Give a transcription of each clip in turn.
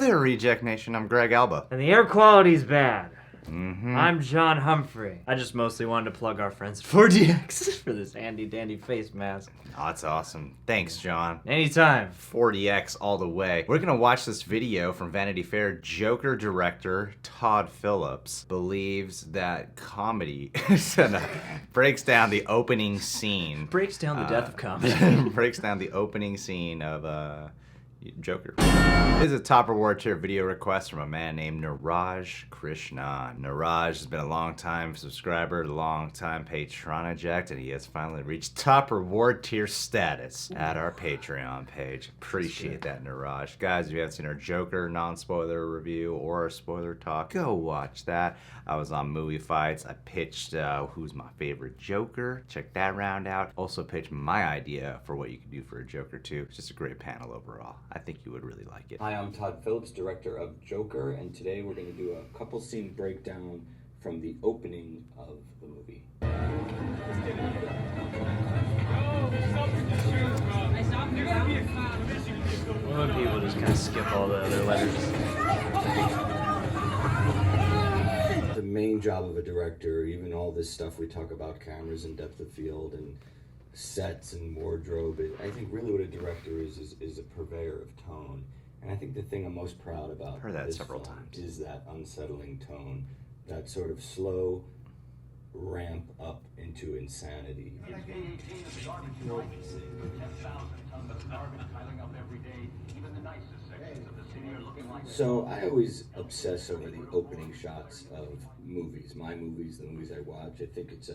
there, Reject Nation. I'm Greg Alba. And the air quality's bad. Mm-hmm. I'm John Humphrey. I just mostly wanted to plug our friends at 4DX for this handy dandy face mask. Oh, that's awesome. Thanks, John. Anytime. 40X all the way. We're going to watch this video from Vanity Fair. Joker director Todd Phillips believes that comedy breaks down the opening scene. Breaks down the death of comedy. Breaks down the opening scene of Joker. This is a top reward tier video request from a man named Niraj Krishnan. Niraj has been a long-time subscriber, long-time patron eject, and he has finally reached top reward tier status at our Patreon page. Appreciate that, Niraj. Guys, if you haven't seen our Joker non-spoiler review or our spoiler talk, go watch that. I was on Movie Fights. I pitched who's my favorite Joker. Check that round out. Also pitched my idea for what you can do for a Joker too. It's just a great panel overall. I think you would really like it. Hi, I'm Todd Phillips, director of Joker, and today we're going to do a couple scene breakdown from the opening of the movie. When people just kind of skip all the other letters. The main job of a director, even all this stuff we talk about, cameras and depth of field and sets and wardrobe, I think really what a director is a purveyor of tone. And I think the thing I'm most proud about this several film times. is that unsettling tone, that sort of slow ramp up into insanity. So I always obsess over the opening shots of movies, my movies, the movies I watch. I think it's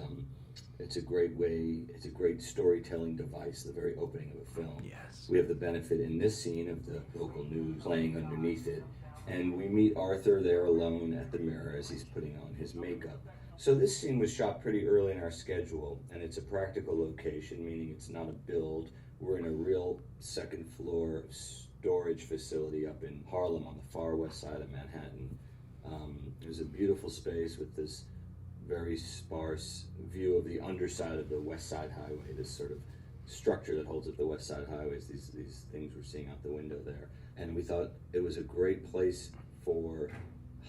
a great way, it's a great storytelling device, the very opening of a film. Yes. We have the benefit in this scene of the local news playing underneath it, and we meet Arthur there alone at the mirror as he's putting on his makeup. So this scene was shot pretty early in our schedule, and it's a practical location, meaning it's not a build. We're in a real second floor storage facility up in Harlem on the far west side of Manhattan. It was a beautiful space with this very sparse view of the underside of the West Side Highway, this sort of structure that holds up the West Side Highways, these things we're seeing out the window there. And we thought it was a great place for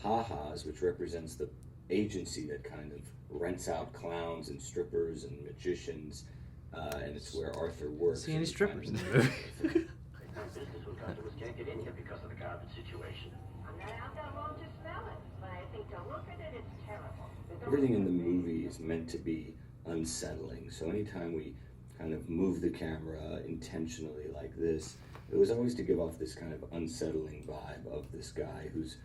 Ha-Ha's, which represents the agency that kind of rents out clowns and strippers and magicians, and it's where Arthur works. See any strippers in the movie? Can't get in here because of the garbage situation. I'm not out that long to smell it, but I think to look at it, it's terrible. Everything in the movie is meant to be unsettling. So anytime we kind of move the camera intentionally like this, it was always to give off this kind of unsettling vibe of this guy who's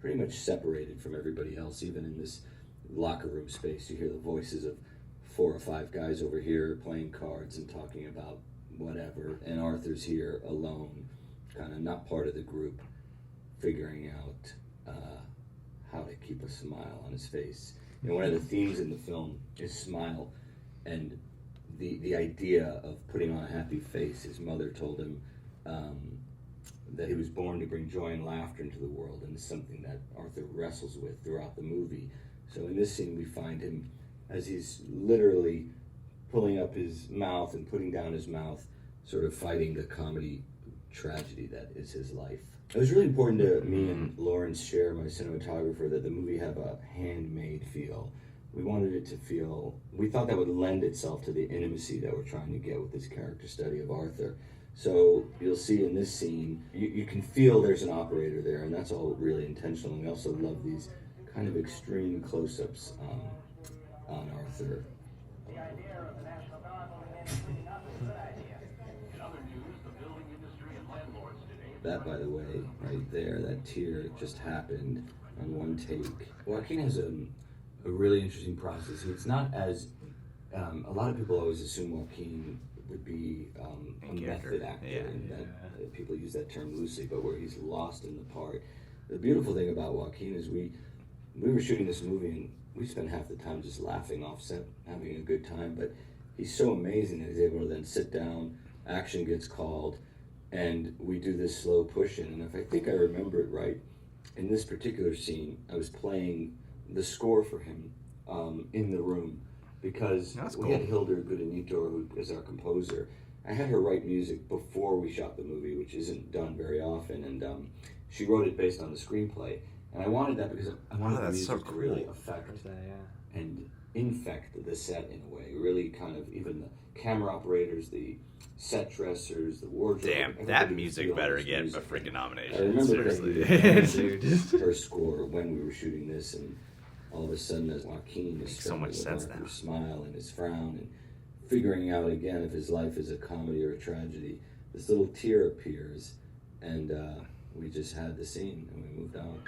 pretty much separated from everybody else. Even in this locker room space, you hear the voices of 4 or 5 guys over here playing cards and talking about whatever, and Arthur's here alone, kind of not part of the group, figuring out how to keep a smile on his face. You know, one of the themes in the film is smile, and the idea of putting on a happy face. His mother told him that he was born to bring joy and laughter into the world, and it's something that Arthur wrestles with throughout the movie. So in this scene, we find him as he's literally pulling up his mouth and putting down his mouth, sort of fighting the comedy tragedy that is his life. It was really important to me and Lawrence Sher, my cinematographer, that the movie have a handmade feel. We wanted it to feel, we thought that would lend itself to the intimacy that we're trying to get with this character study of Arthur. So you'll see in this scene, you can feel there's an operator there, and that's all really intentional. And we also love these kind of extreme close-ups on Arthur. The idea of the National Guard moving in is really not a good idea. In other news, the building industry and landlords today. That, by the way, right there, that tear just happened on one take. Joaquin has a really interesting process. It's not as, a lot of people always assume Joaquin would be a method actor, and that people use that term loosely, but where he's lost in the part. The beautiful thing about Joaquin is we were shooting this movie and we spent half the time just laughing off set, having a good time, but he's so amazing that he's able to then sit down, action gets called, and we do this slow push in. And if I think I remember it right, in this particular scene, I was playing the score for him in the room, because we had Hildur Gudenito, who is our composer, I had her write music before we shot the movie, which isn't done very often, and she wrote it based on the screenplay. And I wanted that because I wanted the that's music so to really cool. affect Yeah. and infect the set in a way. Really kind of, even the camera operators, the set dressers, the wardrobe. Damn, everybody that could music feel better this get a music. freaking I nomination. remember Seriously. Dude. Her score when we were shooting this, and all of a sudden as Joaquin is Makes so much struggling sense with now. Arthur's smile and his frown, and figuring out again if his life is a comedy or a tragedy, this little tear appears, and we just had the scene and we moved on.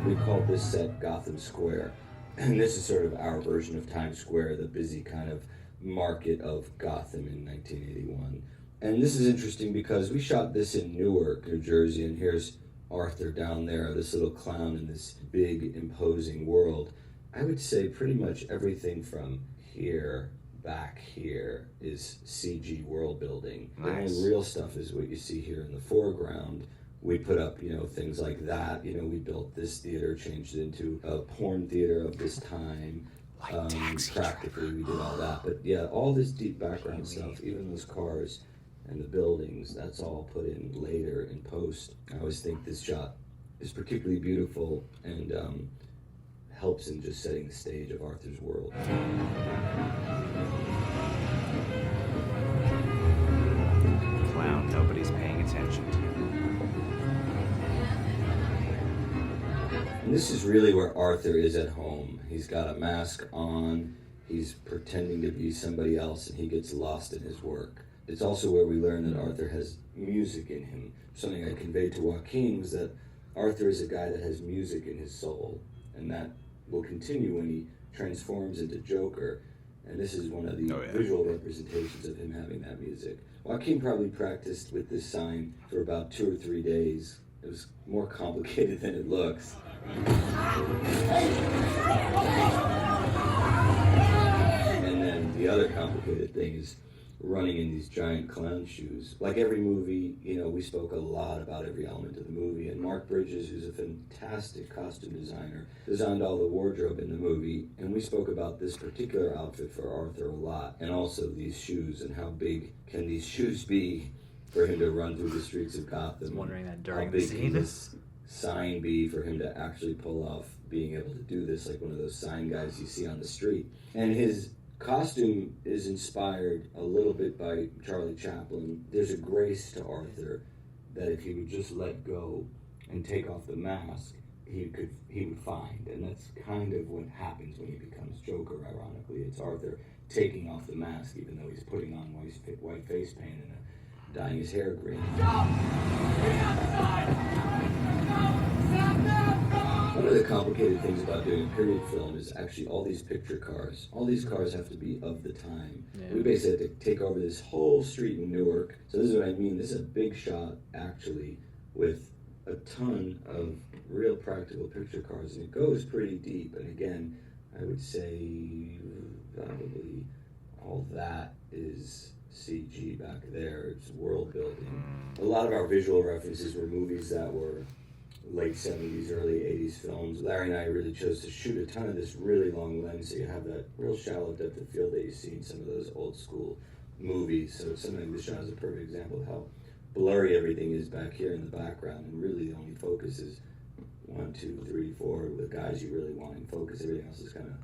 We called this set Gotham Square, and this is sort of our version of Times Square, the busy kind of market of Gotham in 1981. And this is interesting because we shot this in Newark, New Jersey, and here's Arthur down there, this little clown in this big, imposing world. I would say pretty much everything from here back here is CG world building. Nice. The only real stuff is what you see here in the foreground. We put up, things like that. We built this theater, changed it into a porn theater of this time. Like Taxi Practically, we did all that. But yeah, all this deep background stuff, even those cars and the buildings, that's all put in later in post. I always think this shot is particularly beautiful and helps in just setting the stage of Arthur's world. Clown nobody's paying attention to. And this is really where Arthur is at home. He's got a mask on, he's pretending to be somebody else, and he gets lost in his work. It's also where we learn that Arthur has music in him. Something I conveyed to Joaquin was that Arthur is a guy that has music in his soul, and that will continue when he transforms into Joker. And this is one of the visual representations of him having that music. Joaquin probably practiced with this sign for about 2 or 3 days. It was more complicated than it looks. And then the other complicated thing is running in these giant clown shoes. Like every movie, we spoke a lot about every element of the movie, and Mark Bridges, who's a fantastic costume designer, designed all the wardrobe in the movie, and we spoke about this particular outfit for Arthur a lot, and also these shoes, and how big can these shoes be for him to run through the streets of Gotham. I was wondering that during how the big scene. can this sign be for him to actually pull off being able to do this, like one of those sign guys you see on the street. And his costume is inspired a little bit by Charlie Chaplin. There's a grace to Arthur that if he would just let go and take off the mask, he would find. And that's kind of what happens when he becomes Joker, ironically. It's Arthur taking off the mask, even though he's putting on white face paint and dyeing his hair green. One of the complicated things about doing a period film is actually all these picture cars. All these cars have to be of the time. Yeah. We basically had to take over this whole street in Newark. So this is what I mean. This is a big shot, actually, with a ton of real practical picture cars. And it goes pretty deep. And again, I would say probably all that is CG back there. It's world building. A lot of our visual references were movies that were late 70s, early 80s films. Larry and I really chose to shoot a ton of this really long lens so you have that real shallow depth of field that you see in some of those old school movies. So sometimes this shot is a perfect example of how blurry everything is back here in the background, and really the only focus is 1, 2, 3, 4, the guys you really want in focus. Everything else is kind of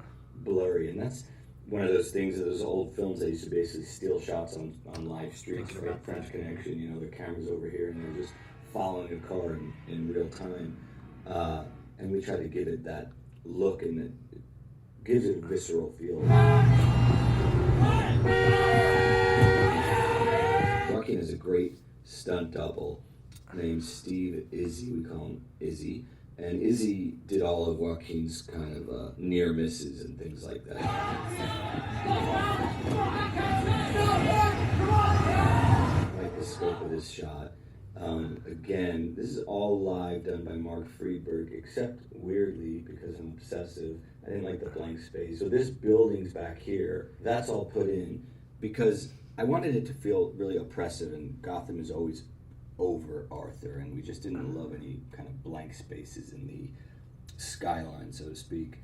blurry, and that's one of those things of those old films that used to basically steal shots on live streets, right? French Connection, the camera's over here and they're just following a car in real time. And we try to give it that look, and it gives it a visceral feel. Joaquin is a great stunt double named Steve Izzy. We call him Izzy. And Izzy did all of Joaquin's kind of near misses and things like that. I like the scope of this shot. Again, this is all live, done by Mark Friedberg, except weirdly, because I'm obsessive, I didn't like the blank space. So this building's back here, that's all put in because I wanted it to feel really oppressive, and Gotham is always over Arthur, and we just didn't love any kind of blank spaces in the skyline, so to speak.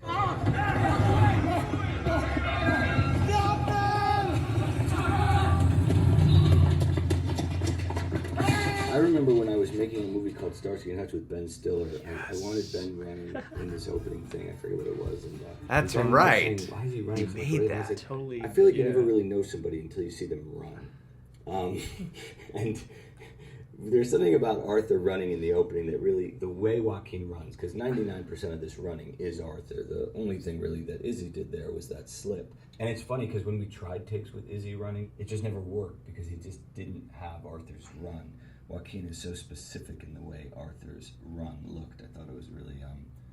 remember when I was making a movie called Starsky and Hutch with Ben Stiller, and I wanted Ben running in this opening thing. I forget what it was. And That's Ben kept right. saying, why is he running? You so made quick? And I was that. like, Totally, I feel like you yeah. never really know somebody until you see them run. And there's something about Arthur running in the opening that really, the way Joaquin runs, because 99% of this running is Arthur. The only thing really that Izzy did there was that slip. And it's funny because when we tried takes with Izzy running, it just never worked because he just didn't have Arthur's run. Joaquin is so specific in the way Arthur's run looked. I thought it was really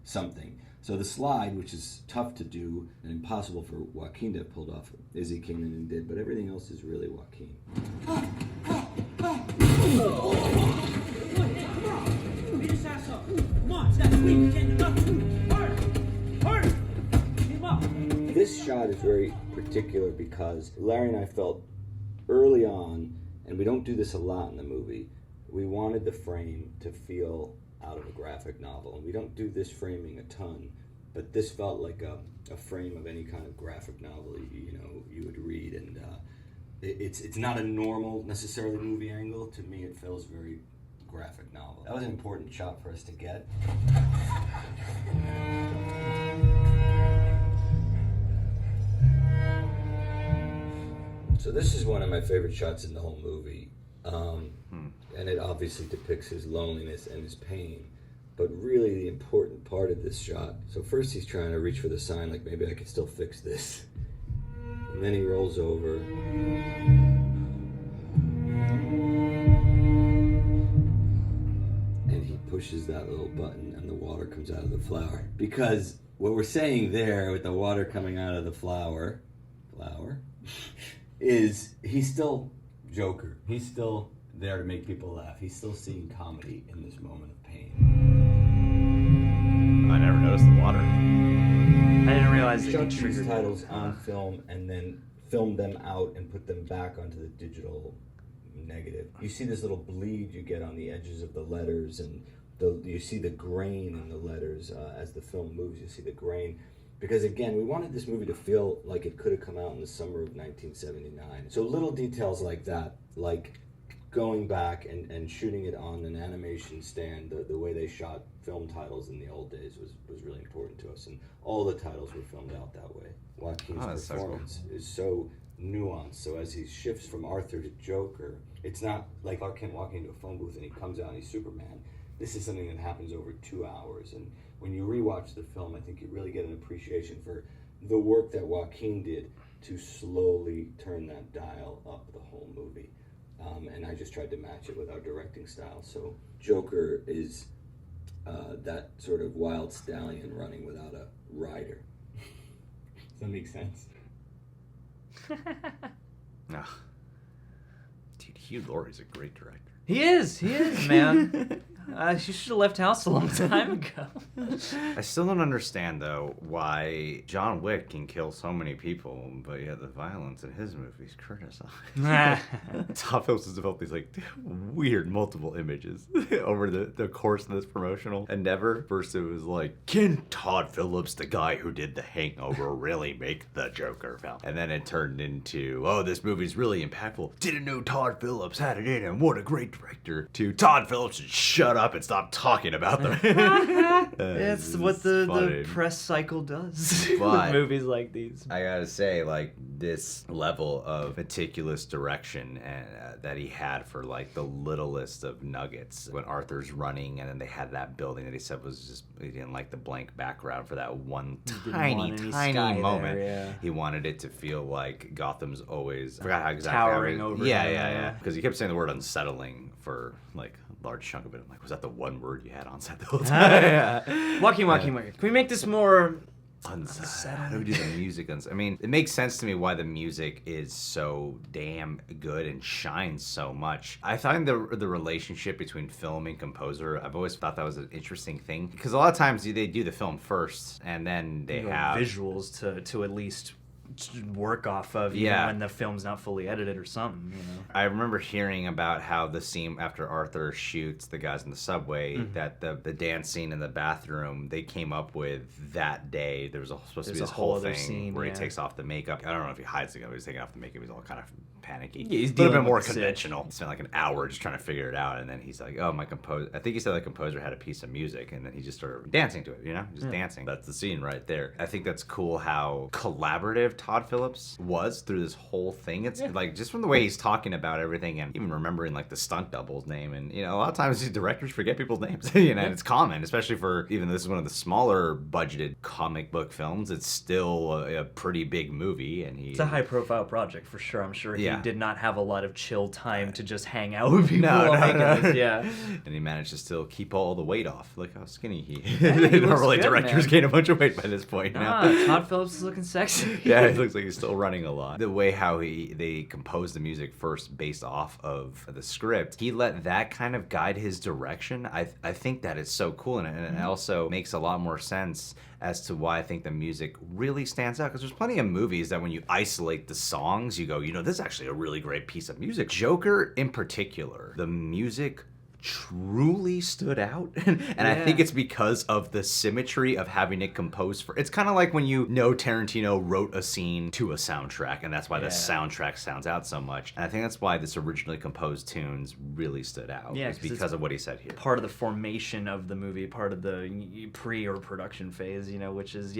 something. So the slide, which is tough to do and impossible for Joaquin to have pulled off, Izzy came in and did, but everything else is really Joaquin. This shot is very particular because Larry and I felt early on, and we don't do this a lot in the movie, we wanted the frame to feel out of a graphic novel. And we don't do this framing a ton, but this felt like a frame of any kind of graphic novel you would read. And it's not a normal necessarily movie angle. To me, it feels very graphic novel. That was an important shot for us to get. So this is one of my favorite shots in the whole movie. And it obviously depicts his loneliness and his pain. But really the important part of this shot, so first he's trying to reach for the sign, like maybe I could still fix this. And then he rolls over. And he pushes that little button and the water comes out of the flower. Because what we're saying there with the water coming out of the flower, is he's still Joker. He's still there to make people laugh. He's still seeing comedy in this moment of pain. I never noticed the water. I didn't realize He that shot he these triggered titles on film and then filmed them out and put them back onto the digital negative. You see this little bleed you get on the edges of the letters, and you see the grain in the letters as the film moves. You see the grain. Because again, we wanted this movie to feel like it could have come out in the summer of 1979. So little details like that, like going back and shooting it on an animation stand, the way they shot film titles in the old days was really important to us. And all the titles were filmed out that way. Joaquin's performance is so nuanced. So as he shifts from Arthur to Joker, it's not like Clark Kent walking into a phone booth and he comes out and he's Superman. This is something that happens over 2 hours. And when you rewatch the film, I think you really get an appreciation for the work that Joaquin did to slowly turn that dial up the whole movie. And I just tried to match it with our directing style. So Joker is that sort of wild stallion running without a rider. Does that make sense? No. Dude, Hugh Laurie's a great director. He is, man. You should have left house a long time ago. I still don't understand, though, why John Wick can kill so many people, but yet the violence in his movies criticized. Todd Phillips has developed these like weird multiple images over the course of this promotional endeavor. First it was like, can Todd Phillips, the guy who did The Hangover, really make the Joker film? And then it turned into, oh, this movie's really impactful. Didn't know Todd Phillips had it in him. What a great director. To Todd Phillips should shut up and stop talking about them. It's what the press cycle does But with movies like these. I gotta say, like, this level of meticulous direction that he had for like the littlest of nuggets. When Arthur's running and then they had that building that he said was just, he didn't like the blank background for that one tiny moment. There, yeah. He wanted it to feel like Gotham's always, I forgot how exactly. Towering over him, Yeah. Because he kept saying the word unsettling for like a large chunk of it. I'm like, was that the one word you had on set the whole time? Yeah. Joaquin. Can we make this more unsettling? How do we do the music? I mean, it makes sense to me why the music is so damn good and shines so much. I find the relationship between film and composer, I've always thought that was an interesting thing, because a lot of times they do the film first and then they have visuals to at least work off of, even Yeah. when the film's not fully edited or something, you know. I remember hearing about how the scene after Arthur shoots the guys in the subway, that the dance scene in the bathroom, they came up with that day. There was supposed to be There's this a whole whole other thing scene, where yeah. he takes off the makeup. I don't know if he hides the gun, but he's taking off the makeup. He's all kind of panicky. Yeah, he's a little dealing bit more with the conventional. He spent like an hour just trying to figure it out, and then he's like, "Oh, my composer." I think he said the composer had a piece of music, and then he just started dancing to it. You know, just dancing. That's the scene right there. I think that's cool how collaborative Todd Phillips was through this whole thing. It's like just from the way he's talking about everything, and even remembering like the stunt double's name. And you know, a lot of times these directors forget people's names. You know, and it's common, especially for even this is one of the smaller budgeted comic book films. It's still a pretty big movie, and It's a high-profile project for sure. I'm sure he Yeah. did not have a lot of chill time to just hang out with people while making this. Yeah. And he managed to still keep all the weight off. Look how skinny he is. he looks Normally good, directors man. gain a bunch of weight by this point now. Todd Phillips is looking sexy. Yeah, he looks like he's still running a lot. The way how they composed the music first based off of the script, he let that kind of guide his direction. I think that is so cool, and it also makes a lot more sense as to why I think the music really stands out. Because there's plenty of movies that when you isolate the songs, you go, you know, this is actually a really great piece of music. Joker in particular, the music truly stood out. And I think it's because of the symmetry of having it composed for. It's kind of like when you know Tarantino wrote a scene to a soundtrack, and that's why the soundtrack sounds out so much. And I think that's why this originally composed tunes really stood out. Yeah, is 'cause because of what he said here. Part of the formation of the movie, part of the pre or production phase, you know, which is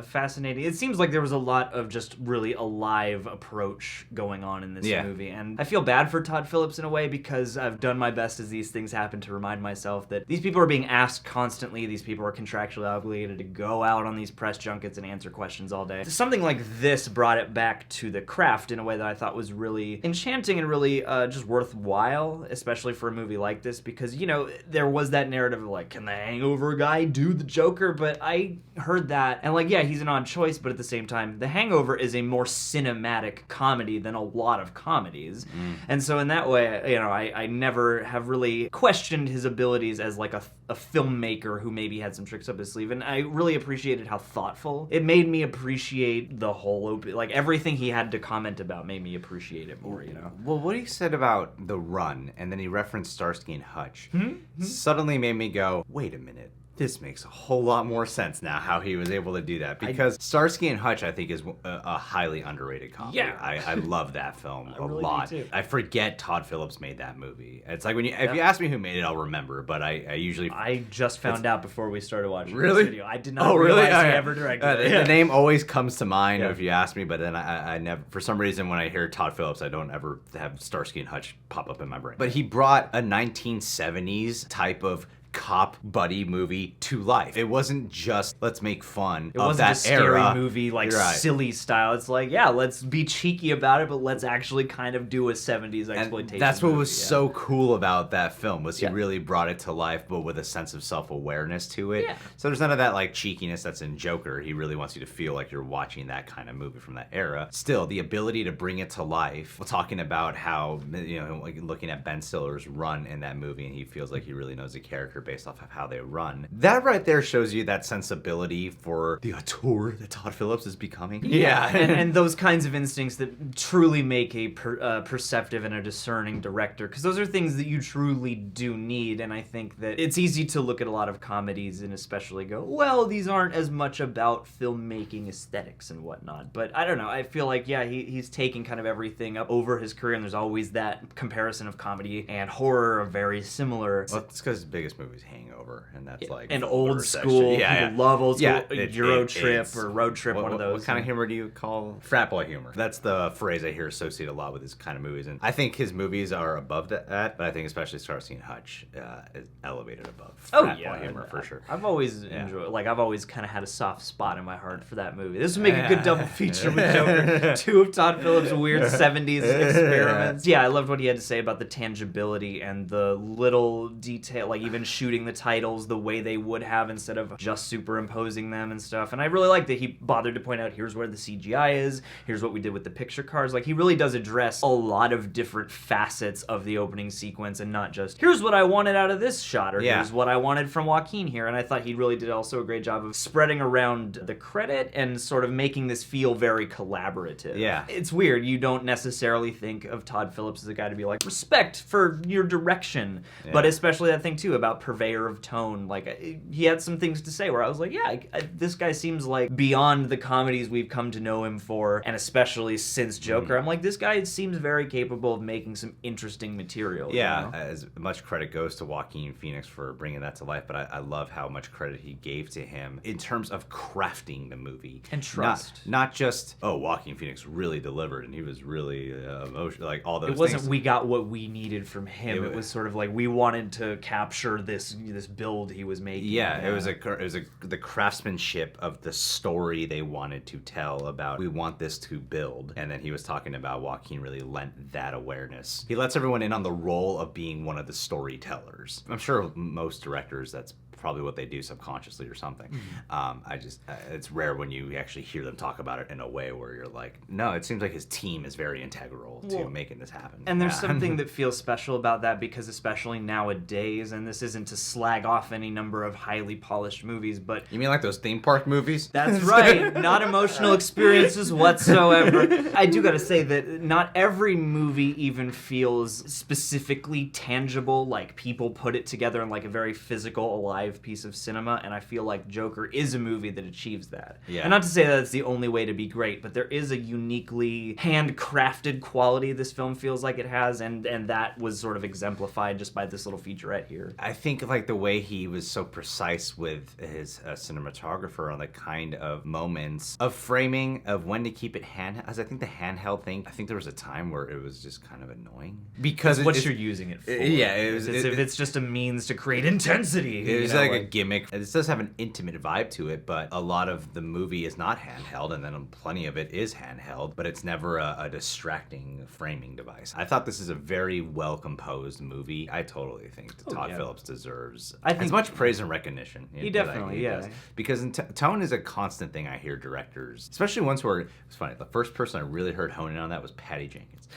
fascinating. It seems like there was a lot of just really a live approach going on in this movie, and I feel bad for Todd Phillips in a way because I've done my best as these things happen to remind myself that these people are being asked constantly. These people are contractually obligated to go out on these press junkets and answer questions all day. Something like this brought it back to the craft in a way that I thought was really enchanting and really just worthwhile, especially for a movie like this, because, you know, there was that narrative of like, can the Hangover guy do the Joker? But I heard that, and like, yeah, he's an odd choice, but at the same time, The Hangover is a more cinematic comedy than a lot of comedies. And so in that way, you know, I never have really questioned his abilities as like a filmmaker who maybe had some tricks up his sleeve, and I really appreciated how thoughtful it made me appreciate the whole like everything he had to comment about made me appreciate it more, you know. Well, what he said about the run, and then he referenced Starsky and Hutch, suddenly made me go, wait a minute. This makes a whole lot more sense now how he was able to do that, because Starsky and Hutch I think is a highly underrated comedy. Yeah. I love that film a really do lot. too. I forget Todd Phillips made that movie. It's like when you if you ask me who made it, I'll remember, but I usually I just found out before we started watching Really? this video. I did not realize he ever directed it. The name always comes to mind if you ask me, but then I never, for some reason, when I hear Todd Phillips, I don't ever have Starsky and Hutch pop up in my brain. But he brought a 1970s type of cop buddy movie to life. It wasn't just let's make fun It of wasn't that a scary era. movie, like You're right. silly style. It's like, yeah, let's be cheeky about it, but let's actually kind of do a 70s exploitation. And that's what was movie, so cool about that film was he Yeah. really brought it to life, but with a sense of self-awareness to it. Yeah. So there's none of that like cheekiness that's in Joker. He really wants you to feel like you're watching that kind of movie from that era. Still, the ability to bring it to life. We're talking about how, you know, like looking at Ben Stiller's run in that movie, and he feels like he really knows the character based off of how they run. That right there shows you that sensibility for the auteur that Todd Phillips is becoming. Yeah. and those kinds of instincts that truly make a perceptive and a discerning director, because those are things that you truly do need. And I think that it's easy to look at a lot of comedies and especially go, well, these aren't as much about filmmaking aesthetics and whatnot. But I don't know, I feel like, yeah, he's taken kind of everything up over his career, and there's always that comparison of comedy and horror are very similar. Well, it's because his biggest movie is Hangover, and that's like and the old horror school, section. people love old school, Yeah, Euro Trip it's- or Road Trip, one of those. What kind of humor do you call frat boy humor? That's the phrase I hear associated a lot with his kind of movies, and I think his movies are above that, but I think especially Starsky and Hutch is elevated above frat boy humor for sure. I've always enjoyed, like, I've always kind of had a soft spot in my heart for that movie. This would make a good double feature with Joker. Two of Todd Phillips' weird 70s experiments. Yeah, I loved what he had to say about the tangibility and the little detail, like even shooting the titles the way they would have instead of just superimposing them and stuff. And I really like that he bothered to point out, here's where the CGI is, here's what we did with the picture cards. Like, he really does address a lot of different facets of the opening sequence and not just, here's what I wanted out of this shot, or here's what I wanted from Joaquin here. And I thought he really did also a great job of spreading around the credit and sort of making this feel very collaborative. Yeah. It's weird. You don't necessarily think of Todd Phillips as a guy to be like, respect for your direction. Yeah. But especially that thing, too, about purveyor of tone. Like, he had some things to say where I was like, yeah, this guy seems like beyond the comedies we've come to know him for, and especially since Joker, I'm like, this guy seems very capable of making some interesting material. Yeah, you know? as much credit goes to Joaquin Phoenix for bringing that to life, but I love how much credit he gave to him in terms of crafting the movie. And trust. Not just, oh, Joaquin Phoenix really delivered, and he was really emotional, like all those It wasn't things. we got what we needed from him. It was sort of like we wanted to capture this build he was making. Yeah, it was the craftsmanship of the story they wanted to tell about. We want this to build, and then he was talking about Joaquin really lent that awareness. He lets everyone in on the role of being one of the storytellers. I'm sure most directors, that's probably what they do subconsciously or something. It's rare when you actually hear them talk about it in a way where you're like, no, it seems like his team is very integral to making this happen. And there's something that feels special about that, because especially nowadays, and this isn't to slag off any number of highly polished movies, but You mean like those theme park movies? that's right, not emotional experiences whatsoever. I do gotta say that not every movie even feels specifically tangible, like people put it together in like a very physical, alive piece of cinema, and I feel like Joker is a movie that achieves that. Yeah. And not to say that it's the only way to be great, but there is a uniquely handcrafted quality this film feels like it has, and that was sort of exemplified just by this little featurette here. I think like the way he was so precise with his cinematographer on the kind of moments of framing of when to keep it handheld. I think the handheld thing, I think there was a time where it was just kind of annoying because What you're using it for. Yeah, it was. If it's just a means to create intensity. It was you know, like a gimmick. This does have an intimate vibe to it, but a lot of the movie is not handheld, and then plenty of it is handheld, but it's never a distracting framing device. I thought this is a very well-composed movie. I totally think that Todd Phillips deserves as much praise and recognition. He definitely, does. Because tone is a constant thing I hear directors, especially ones who are, it's funny, the first person I really heard hone in on that was Patty Jenkins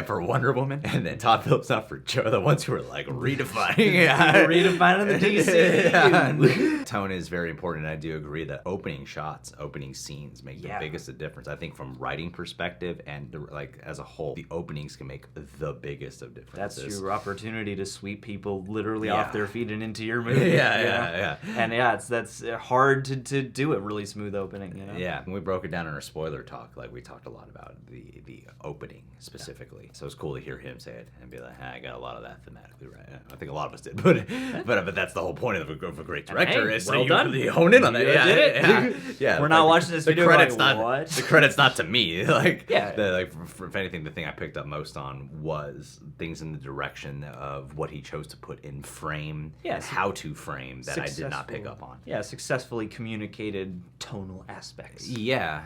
for Wonder Woman, and then Todd Phillips out for Joe, the ones who were like redefining redefining the DC. Tone is very important, and I do agree that opening shots, opening scenes make the biggest of difference. I think from writing perspective and like as a whole, the openings can make the biggest of differences. That's your opportunity to sweep people literally off their feet and into your movie. And that's hard to do a really smooth opening. You know? Yeah, when we broke it down in our spoiler talk, like we talked a lot about the opening specifically. So it's cool to hear him say it and be like, I got a lot of that thematically right. I think a lot of us did, but that's the whole point of a great director. Hey, is well so done. you hone in on that. You did it. Yeah. We're not watching this the video credit's like, not what? the credit's not to me. Like Yeah. If anything, the thing I picked up most on was things in the direction of what he chose to put in frame, and how to frame that I did not pick up on. Yeah, successfully communicated tonal aspects. Yeah.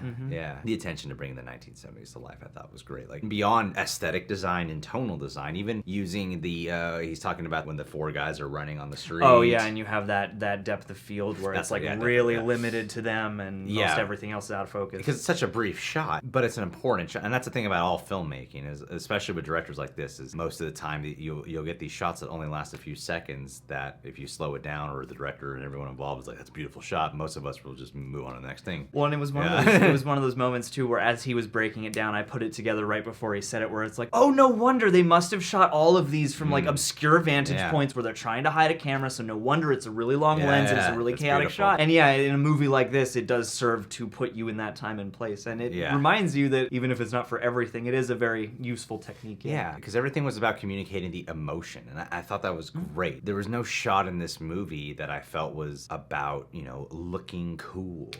The attention to bringing the 1970s to life, I thought was great. Like beyond aesthetic design and tonal design, even using the he's talking about when the four guys are running on the street. Oh yeah, and you have that depth of field where it's like really limited to them, and most everything else is out of focus. Because it's such a brief shot, but it's an important shot, and that's the thing about all filmmaking, is especially with directors like this, is most of the time you'll get these shots that only last a few seconds. That if you slow it down, or the director and everyone involved is like, that's a beautiful shot, most of us will just move on to the next thing. Well, and it was one of those moments too, where as he was breaking it down, I put it together right before he said it, where it's like, oh, no wonder they must have shot all of these from like obscure vantage points where they're trying to hide a camera, so no wonder it's a really long lens and it's a really chaotic shot. And in a movie like this, it does serve to put you in that time and place, and it reminds you that even if it's not for everything, it is a very useful technique. Yeah, because everything was about communicating the emotion, and I thought that was great. There was no shot in this movie that I felt was about, looking cool,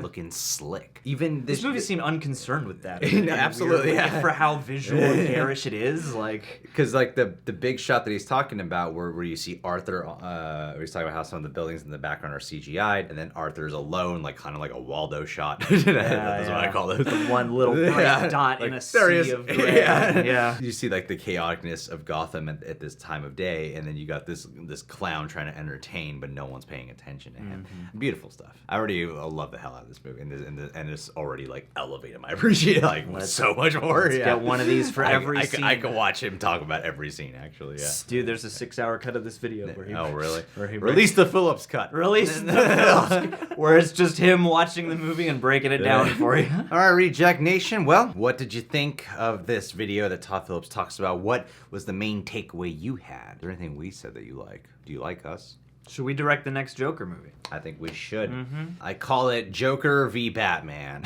looking slick. Even this movie seemed unconcerned with that. Absolutely, for how visual and garish it is, like because like the big shot that he's talking about, where you see Arthur, where he's talking about how some of the buildings in the background are CGI'd, and then Arthur's alone, like kind of like a Waldo shot. That's what I call it. The one little bright dot in a sea of gray. You see like the chaoticness of Gotham at this time of day, and then you got this this clown trying to entertain, but no one's paying attention to him. Beautiful stuff. I already love the hell out of this movie, and it's already like elevated my appreciation like so much more. Let's get one of these for every scene. I could watch him talk about every scene actually. Yeah. Dude, there's a 6-hour cut of this video where he Oh really? where he Release the Phillips cut. Release the Phillips, where it's just him watching the movie and breaking it down for you. All right, Reject Nation. Well, what did you think of this video that Todd Phillips talks about? What was the main takeaway you had? Is there anything we said that you like? Do you like us? Should we direct the next Joker movie? I think we should. I call it Joker v. Batman.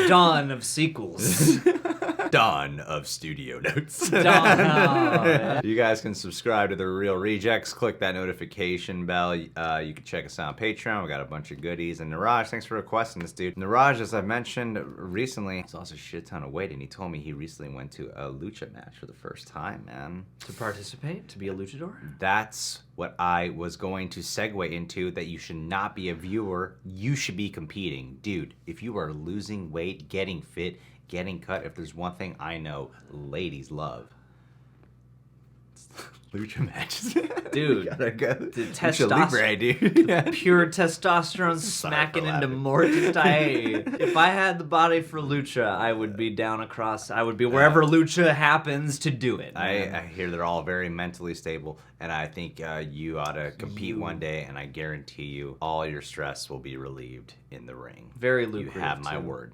Dawn of sequels. Dawn of studio notes. Dawn. You guys can subscribe to The Real Rejects. Click that notification bell. You can check us out on Patreon. We got a bunch of goodies. And Niraj, thanks for requesting this, dude. Niraj, as I mentioned recently, he's lost a shit ton of weight, and he told me he recently went to a lucha match for the first time, man. To participate? To be a luchador? That's what I was going to segue into, that you should not be a viewer. You should be competing. Dude, if you are losing weight, getting fit, getting cut, if there's one thing I know ladies love, it's lucha matches. Dude, You gotta go. the Lucha Libre, dude. Yeah. Pure testosterone smacking for into laughing. Mortis. If I had the body for lucha, I would be down across. I would be wherever lucha happens to do it. man. I hear they're all very mentally stable, and I think you ought to compete one day, and I guarantee you all your stress will be relieved in the ring. Very You lucrative. have my too. word.